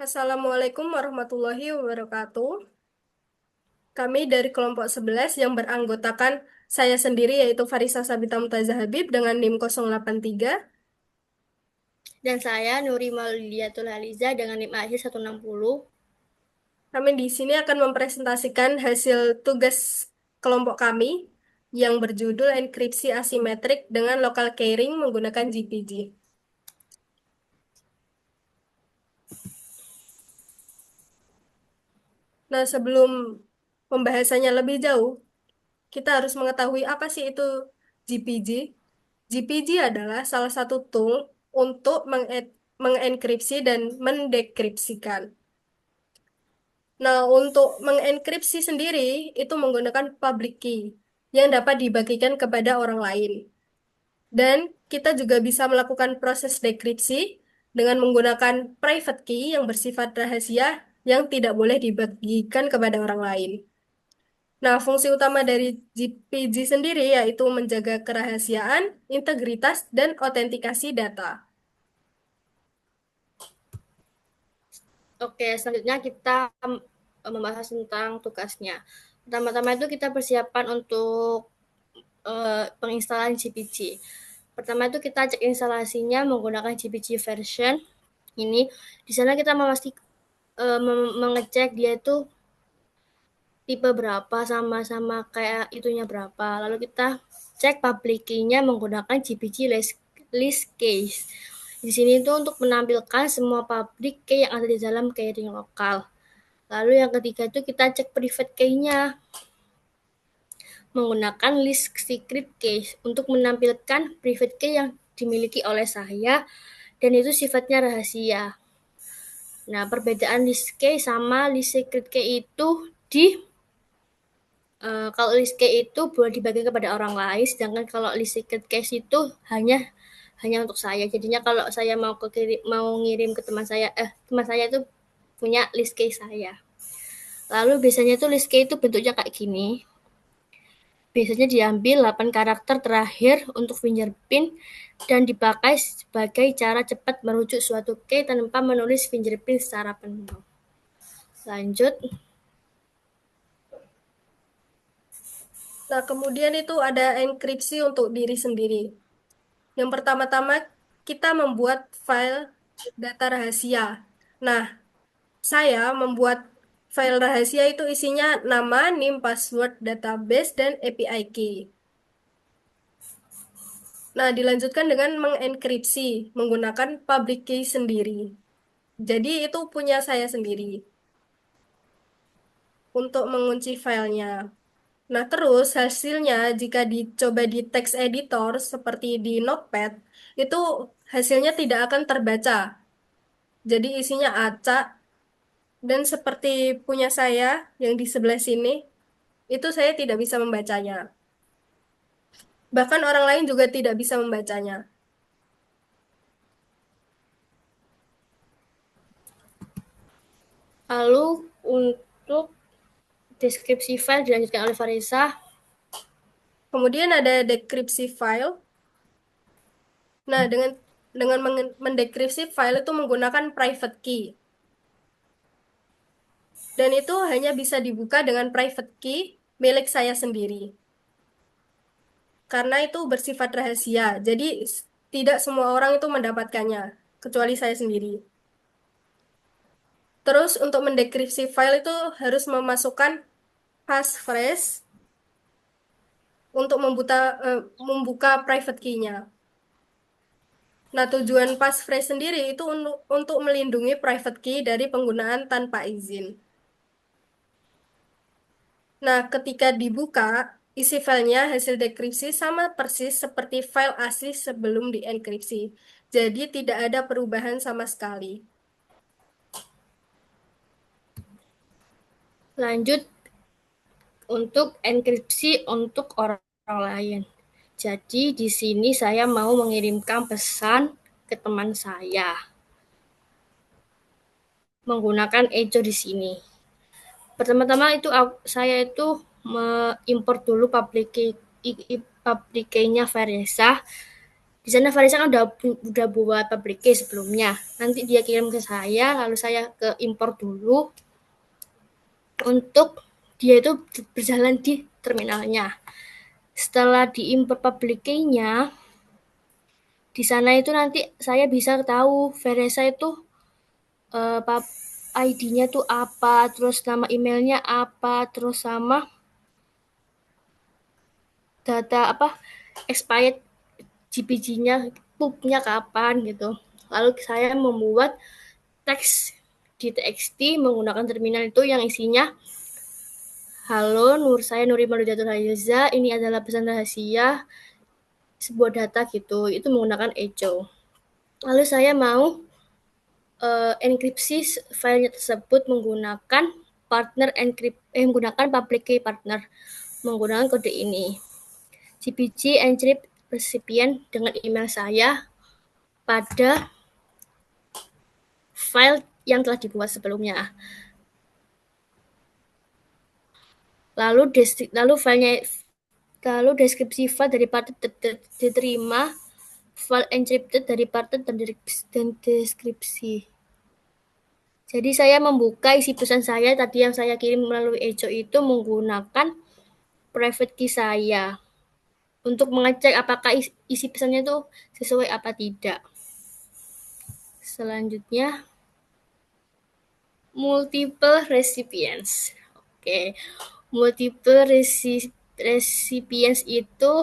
Assalamualaikum warahmatullahi wabarakatuh. Kami dari kelompok 11 yang beranggotakan saya sendiri yaitu Farisa Sabita Mutaza Habib dengan NIM 083. Dan saya Nuri Maulidiatul Haliza dengan NIM akhir 160. Kami di sini akan mempresentasikan hasil tugas kelompok kami yang berjudul enkripsi asimetrik dengan local keyring menggunakan GPG. Nah, sebelum pembahasannya lebih jauh, kita harus mengetahui apa sih itu GPG. GPG adalah salah satu tool untuk mengenkripsi dan mendekripsikan. Nah, untuk mengenkripsi sendiri itu menggunakan public key yang dapat dibagikan kepada orang lain. Dan kita juga bisa melakukan proses dekripsi dengan menggunakan private key yang bersifat rahasia yang tidak boleh dibagikan kepada orang lain. Nah, fungsi utama dari GPG sendiri yaitu menjaga kerahasiaan, integritas, dan otentikasi data. Oke, selanjutnya kita membahas tentang tugasnya. Pertama-tama itu kita persiapan untuk penginstalan GPG. Pertama itu kita cek instalasinya menggunakan GPG version ini. Di sana kita mengecek dia itu tipe berapa sama-sama kayak itunya berapa. Lalu kita cek public key-nya menggunakan GPG list case. Di sini itu untuk menampilkan semua public key yang ada di dalam keyring lokal. Lalu yang ketiga itu kita cek private key-nya menggunakan list secret case untuk menampilkan private key yang dimiliki oleh saya dan itu sifatnya rahasia. Nah, perbedaan list key sama list secret key itu kalau list key itu boleh dibagi kepada orang lain, sedangkan kalau list secret case itu hanya hanya untuk saya. Jadinya kalau saya mau ngirim ke teman saya itu punya list key saya. Lalu biasanya tuh list key itu bentuknya kayak gini. Biasanya diambil 8 karakter terakhir untuk fingerprint dan dipakai sebagai cara cepat merujuk suatu key tanpa menulis fingerprint secara penuh. Lanjut. Nah, kemudian itu ada enkripsi untuk diri sendiri. Yang pertama-tama, kita membuat file data rahasia. Nah, saya membuat file rahasia itu isinya nama, NIM, password, database, dan API key. Nah, dilanjutkan dengan mengenkripsi menggunakan public key sendiri. Jadi, itu punya saya sendiri untuk mengunci filenya. Nah, terus hasilnya jika dicoba di text editor seperti di Notepad, itu hasilnya tidak akan terbaca. Jadi isinya acak dan seperti punya saya yang di sebelah sini, itu saya tidak bisa membacanya. Bahkan orang lain juga tidak bisa membacanya. Lalu untuk deskripsi file dilanjutkan oleh Farisa. Kemudian ada dekripsi file. Nah, dengan mendekripsi file itu menggunakan private key. Dan itu hanya bisa dibuka dengan private key milik saya sendiri. Karena itu bersifat rahasia. Jadi tidak semua orang itu mendapatkannya, kecuali saya sendiri. Terus untuk mendekripsi file itu harus memasukkan passphrase untuk membuka private key-nya. Nah, tujuan passphrase sendiri itu untuk melindungi private key dari penggunaan tanpa izin. Nah, ketika dibuka, isi filenya hasil dekripsi sama persis seperti file asli sebelum dienkripsi. Jadi tidak ada perubahan sama sekali. Lanjut untuk enkripsi untuk orang lain. Jadi di sini saya mau mengirimkan pesan ke teman saya menggunakan Ejo di sini. Pertama-tama itu saya itu import dulu public key-nya Veresa Di sana Farisa kan udah buat public key sebelumnya. Nanti dia kirim ke saya, lalu saya ke impor dulu untuk dia itu berjalan di terminalnya. Setelah diimpor public key-nya, di sana itu nanti saya bisa tahu Veresa itu ID-nya tuh apa, terus nama emailnya apa, terus sama data apa expired GPG-nya punya kapan gitu. Lalu saya membuat teks di TXT menggunakan terminal itu yang isinya halo, saya Nuri Maludatul Hayza, ini adalah pesan rahasia sebuah data gitu. Itu menggunakan echo. Lalu saya mau enkripsi filenya tersebut menggunakan menggunakan public key partner menggunakan kode ini. GPG encrypt recipient dengan email saya pada file yang telah dibuat sebelumnya. Lalu filenya lalu deskripsi file dari partner diterima, file encrypted dari partner dan deskripsi. Jadi saya membuka isi pesan saya tadi yang saya kirim melalui Echo itu menggunakan private key saya untuk mengecek apakah isi pesannya itu sesuai apa tidak. Selanjutnya multiple recipients. Oke, multiple recipients itu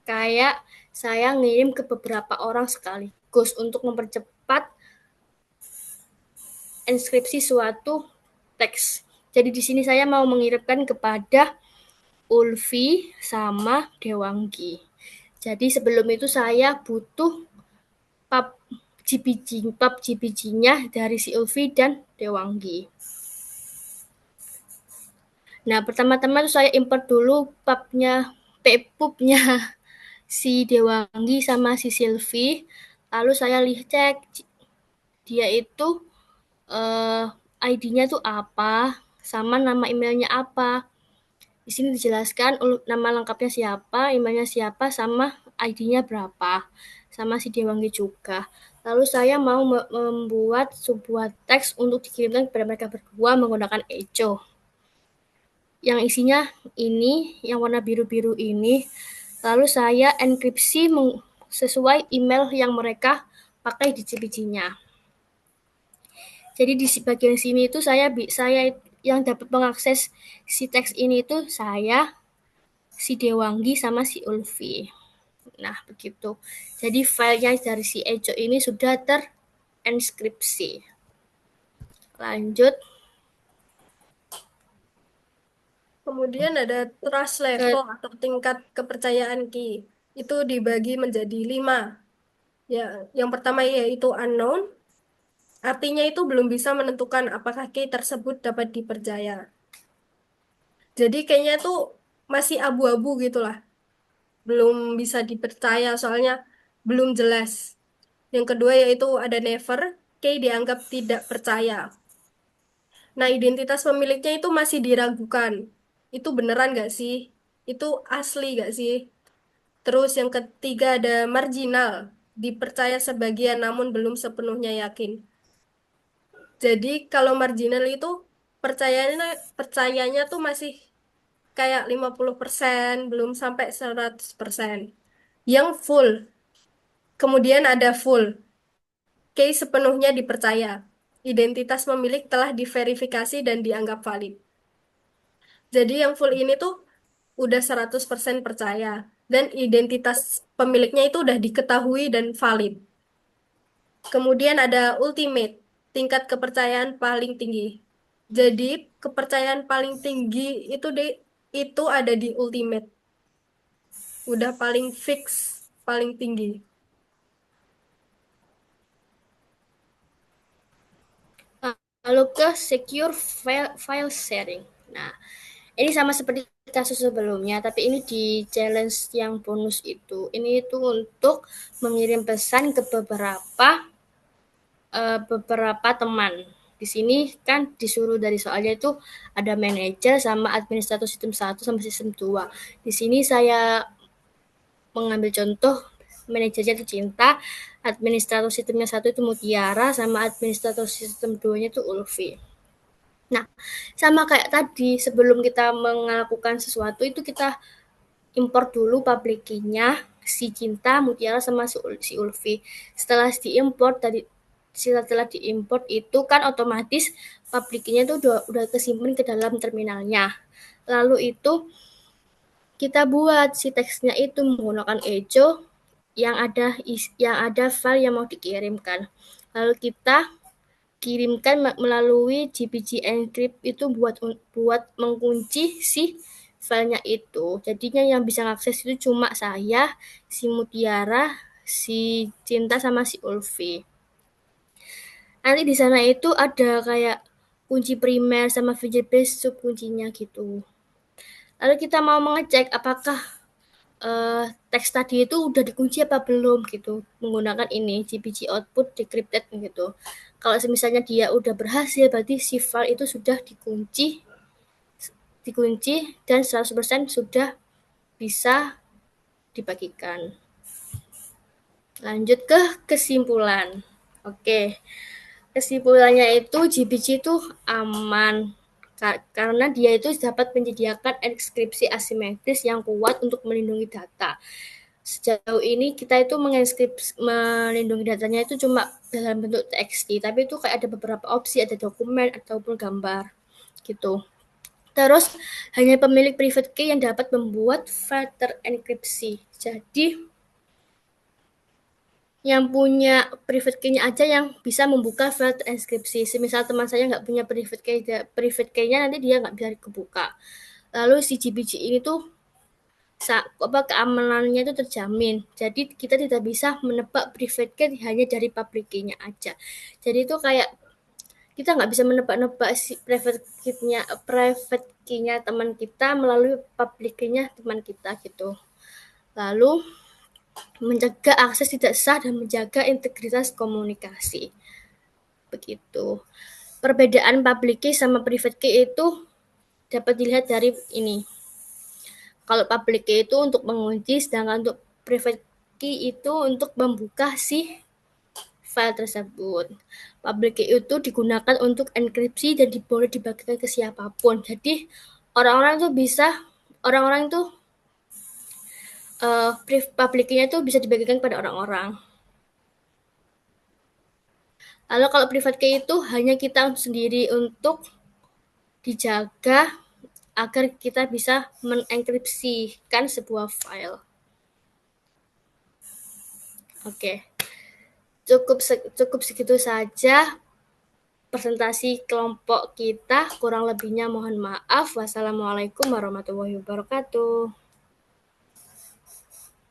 kayak saya ngirim ke beberapa orang sekaligus untuk mempercepat inskripsi suatu teks. Jadi di sini saya mau mengirimkan kepada Ulfi sama Dewanggi. Jadi sebelum itu saya butuh pub GPG-nya dari si Ulfi dan Dewanggi. Nah, pertama-tama tuh saya import dulu pubnya si Dewanggi sama si Silvi. Lalu saya cek dia itu ID-nya tuh apa, sama nama emailnya apa. Di sini dijelaskan nama lengkapnya siapa, emailnya siapa, sama ID-nya berapa, sama si Dewanggi juga. Lalu saya mau membuat sebuah teks untuk dikirimkan kepada mereka berdua menggunakan Echo. Yang isinya ini, yang warna biru-biru ini. Lalu saya enkripsi sesuai email yang mereka pakai di GPG-nya. Jadi di bagian sini itu saya yang dapat mengakses si teks ini itu saya, si Dewanggi, sama si Ulfi. Nah, begitu. Jadi filenya dari si Ejo ini sudah terenskripsi. Lanjut Kemudian ada trust ke level atau tingkat kepercayaan key. Itu dibagi menjadi 5. Ya, yang pertama yaitu unknown, artinya itu belum bisa menentukan apakah key tersebut dapat dipercaya. Jadi kayaknya tuh masih abu-abu gitu lah. Belum bisa dipercaya soalnya belum jelas. Yang kedua yaitu ada never, key dianggap tidak percaya. Nah, identitas pemiliknya itu masih diragukan. Itu beneran nggak sih? Itu asli nggak sih? Terus yang ketiga ada marginal, dipercaya sebagian namun belum sepenuhnya yakin. Jadi kalau marginal itu percayanya percayanya tuh masih kayak 50%, belum sampai 100%. Yang full, kemudian ada full, case sepenuhnya dipercaya. Identitas pemilik telah diverifikasi dan dianggap valid. Jadi yang full ini tuh udah 100% percaya. Dan identitas pemiliknya itu udah diketahui dan valid. Kemudian ada ultimate, tingkat kepercayaan paling tinggi. Jadi kepercayaan paling tinggi itu ada di ultimate. Udah paling fix, paling tinggi. lalu ke secure file sharing. Nah, ini sama seperti kasus sebelumnya, tapi ini di challenge yang bonus itu. Ini itu untuk mengirim pesan ke beberapa teman. Di sini kan disuruh dari soalnya itu ada manajer sama administrator sistem 1 sama sistem 2. Di sini saya mengambil contoh manajernya itu Cinta, administrator sistemnya satu itu Mutiara, sama administrator sistem 2-nya itu Ulfi. Nah, sama kayak tadi, sebelum kita melakukan sesuatu itu kita import dulu public key-nya si Cinta, Mutiara sama si Ulfi. Setelah diimport itu kan otomatis public key-nya itu udah kesimpan ke dalam terminalnya. Lalu itu kita buat si teksnya itu menggunakan ejo yang ada file yang mau dikirimkan. Lalu kita kirimkan melalui GPG encrypt itu buat mengunci si filenya itu. Jadinya yang bisa akses itu cuma saya, si Mutiara, si Cinta sama si Ulfi. Nanti di sana itu ada kayak kunci primer sama feature base sub kuncinya gitu. Lalu kita mau mengecek apakah teks tadi itu udah dikunci apa belum gitu menggunakan ini GPG output decrypted gitu. Kalau misalnya dia udah berhasil berarti si file itu sudah dikunci dan 100% sudah bisa dibagikan. Lanjut ke kesimpulan. Oke. Kesimpulannya itu GPG itu aman karena dia itu dapat menyediakan enkripsi asimetris yang kuat untuk melindungi data. Sejauh ini kita itu melindungi datanya itu cuma dalam bentuk TXT, tapi itu kayak ada beberapa opsi, ada dokumen ataupun gambar gitu. Terus hanya pemilik private key yang dapat membuat file terenkripsi. Jadi yang punya private key-nya aja yang bisa membuka file terenkripsi. Semisal teman saya nggak punya private key-nya nanti dia nggak bisa kebuka. Lalu si GPG ini tuh keamanannya itu terjamin. Jadi kita tidak bisa menebak private key hanya dari public key-nya aja. Jadi itu kayak kita nggak bisa menebak-nebak si private key-nya teman kita melalui public key-nya teman kita gitu. Lalu mencegah akses tidak sah dan menjaga integritas komunikasi. Begitu. Perbedaan public key sama private key itu dapat dilihat dari ini. Kalau public key itu untuk mengunci, sedangkan untuk private key itu untuk membuka si file tersebut. Public key itu digunakan untuk enkripsi dan boleh dibagikan ke siapapun. Jadi orang-orang itu public key-nya itu bisa dibagikan kepada orang-orang. Lalu kalau private key itu hanya kita sendiri untuk dijaga agar kita bisa mengenkripsikan sebuah file. Oke, cukup segitu saja presentasi kelompok kita. Kurang lebihnya mohon maaf. Wassalamualaikum warahmatullahi wabarakatuh.